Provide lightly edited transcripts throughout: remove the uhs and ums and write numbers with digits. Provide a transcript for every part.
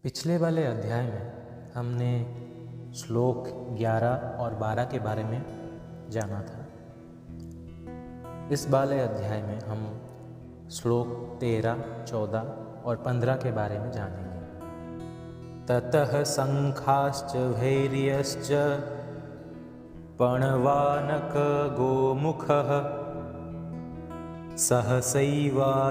पिछले वाले अध्याय में हमने श्लोक 11 और 12 के बारे में जाना था। इस वाले अध्याय में हम श्लोक 13, 14 और 15 के बारे में जानेंगे। ततः शंखाश्च भैर्यश्च पणवानक गोमुखः सहसैवाभ्यहन्यन्त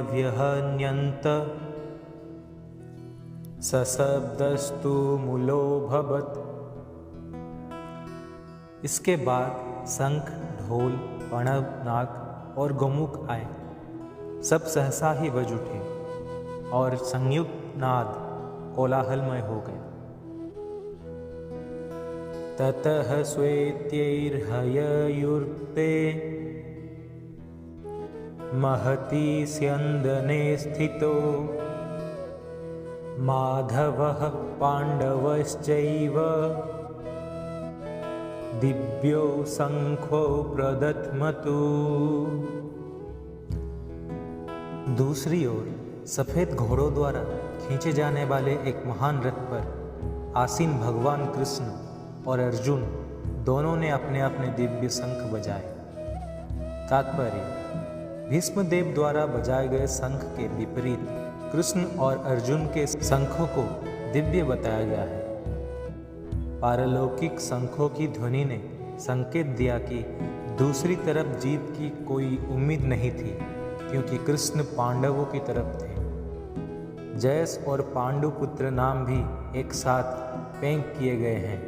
सशब्दस्तु मूलोऽभवत्। इसके बाद शंख, ढोल, पणव, नाग और गोमुख आए। सब सहसा ही बज उठे और संयुक्त नाद कोलाहलमय हो गए। ततः श्वेतैर्हययुक्ते महती स्यन्दने स्थितो माधवः पाण्डवश्चैव दिव्यो शंखो प्रदध्मतु। दूसरी ओर सफेद घोड़ों द्वारा खींचे जाने वाले एक महान रथ पर आसीन भगवान कृष्ण और अर्जुन दोनों ने अपने अपने दिव्य शंख बजाए। तात्पर्य: भीष्मदेव द्वारा बजाए गए शंख के विपरीत कृष्ण और अर्जुन के शंखों को दिव्य बताया गया है। पारलौकिक शंखों की ध्वनि ने संकेत दिया कि दूसरी तरफ जीत की कोई उम्मीद नहीं थी, क्योंकि कृष्ण पांडवों की तरफ थे। जयस और पांडुपुत्र नाम भी एक साथ पेंक किए गए हैं।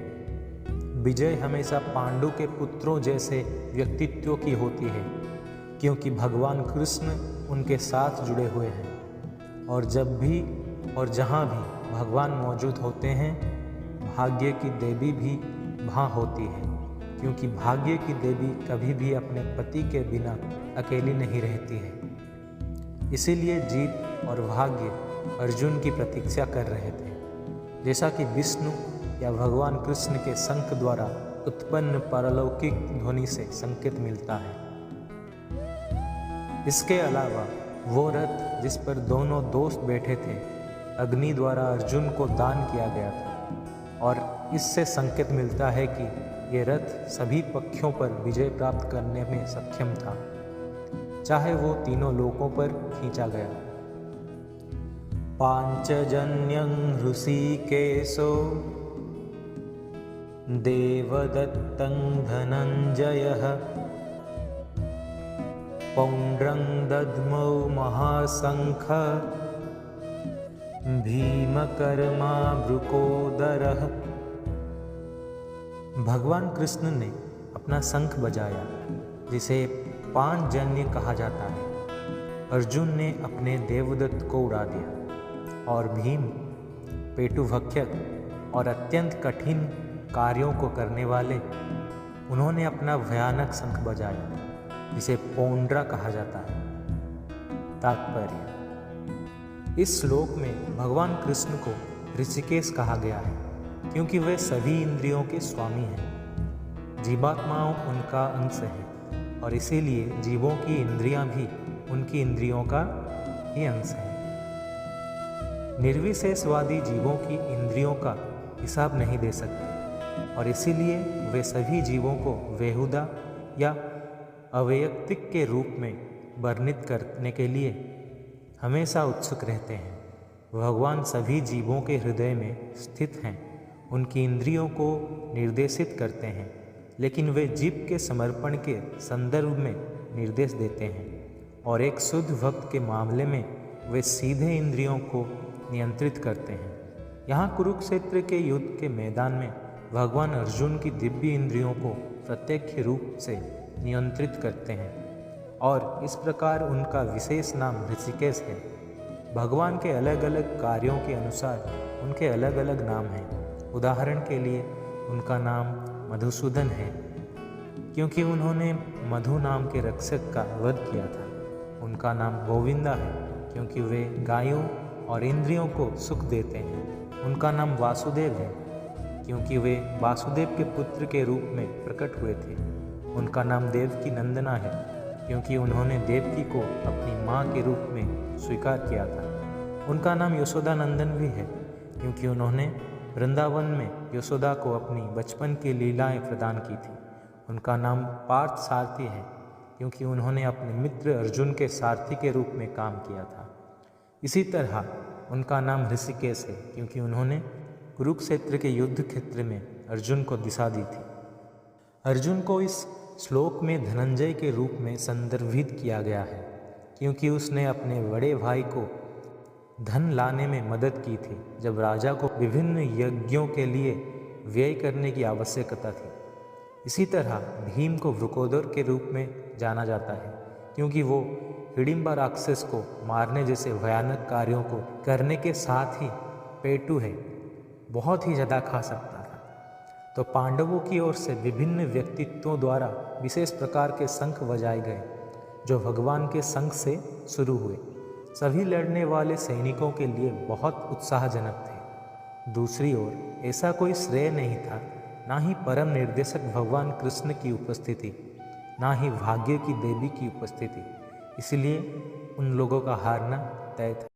विजय हमेशा पांडु के पुत्रों जैसे व्यक्तित्व की होती है, क्योंकि भगवान कृष्ण उनके साथ जुड़े हुए हैं। और जब भी और जहाँ भी भगवान मौजूद होते हैं, भाग्य की देवी भी वहाँ होती है, क्योंकि भाग्य की देवी कभी भी अपने पति के बिना अकेली नहीं रहती है। इसीलिए जीत और भाग्य अर्जुन की प्रतीक्षा कर रहे थे, जैसा कि विष्णु या भगवान कृष्ण के शंख द्वारा उत्पन्न पारलौकिक ध्वनि से संकेत मिलता है। इसके अलावा वो रथ जिस पर दोनों दोस्त बैठे थे, अग्नि द्वारा अर्जुन को दान किया गया था, और इससे संकेत मिलता है कि ये रथ सभी पक्षों पर विजय प्राप्त करने में सक्षम था, चाहे वो तीनों लोकों पर खींचा गया। पांचजन्यं हृषीकेशो देवदत्तं धनंजयः पौंड्रं दद्मौ महाशंख भीमकर्मा वृकोदरः। भगवान कृष्ण ने अपना शंख बजाया, जिसे पांचजन्य कहा जाता है। अर्जुन ने अपने देवदत्त को उड़ा दिया, और भीम, पेटुभक्षक और अत्यंत कठिन कार्यों को करने वाले, उन्होंने अपना भयानक शंख बजाया, जिसे पौंड्रा कहा जाता है। तात्पर्य: इस श्लोक में भगवान कृष्ण को ऋषिकेश कहा गया है, क्योंकि वे सभी इंद्रियों के स्वामी हैं। जीवात्माओं उनका अंश है, और इसीलिए जीवों की इंद्रियां भी उनकी इंद्रियों का ही अंश है। निर्विशेषवादी जीवों की इंद्रियों का हिसाब नहीं दे सकते, और इसीलिए वे सभी जीवों को बेहुदा या अवैयक्तिक के रूप में वर्णित करने के लिए हमेशा उत्सुक रहते हैं। भगवान सभी जीवों के हृदय में स्थित हैं, उनकी इंद्रियों को निर्देशित करते हैं, लेकिन वे जीव के समर्पण के संदर्भ में निर्देश देते हैं, और एक शुद्ध भक्त के मामले में वे सीधे इंद्रियों को नियंत्रित करते हैं। यहाँ कुरुक्षेत्र के युद्ध के मैदान में भगवान अर्जुन की दिव्य इंद्रियों को प्रत्यक्ष रूप से नियंत्रित करते हैं, और इस प्रकार उनका विशेष नाम ऋषिकेश है। भगवान के अलग अलग कार्यों के अनुसार उनके अलग अलग नाम हैं। उदाहरण के लिए उनका नाम मधुसूदन है, क्योंकि उन्होंने मधु नाम के रक्षक का वध किया था। उनका नाम गोविंदा है, क्योंकि वे गायों और इंद्रियों को सुख देते हैं। उनका नाम वासुदेव है, क्योंकि वे वासुदेव के पुत्र के रूप में प्रकट हुए थे। उनका नाम देवकी नंदना है, क्योंकि उन्होंने देवकी को अपनी माँ के रूप में स्वीकार किया था। उनका नाम यशोदा नंदन भी है, क्योंकि उन्होंने वृंदावन में यशोदा को अपनी बचपन की लीलाएं प्रदान की थी। उनका नाम पार्थ सारथी है क्योंकि उन्होंने अपने मित्र अर्जुन के सारथी के रूप में काम किया था। इसी तरह उनका नाम ऋषिकेश है क्योंकि उन्होंने कुरुक्षेत्र के युद्ध क्षेत्र में अर्जुन को दिशा दी थी। अर्जुन को इस श्लोक में धनंजय के रूप में संदर्भित किया गया है क्योंकि उसने अपने बड़े भाई को धन लाने में मदद की थी जब राजा को विभिन्न यज्ञों के लिए व्यय करने की आवश्यकता थी। इसी तरह भीम को वृकोदर के रूप में जाना जाता है क्योंकि वो हिडिंबा राक्षस को मारने जैसे भयानक कार्यों को करने के साथ ही पेटू है, बहुत ही ज़्यादा खा सकता था। तो पांडवों की ओर से विभिन्न व्यक्तित्वों द्वारा विशेष प्रकार के शंख बजाए गए जो भगवान के शंख से शुरू हुए। सभी लड़ने वाले सैनिकों के लिए बहुत उत्साहजनक थे। दूसरी ओर ऐसा कोई श्रेय नहीं था, ना ही परम निर्देशक भगवान कृष्ण की उपस्थिति, ना ही भाग्य की देवी की उपस्थिति, इसलिए उन लोगों का हारना तय था।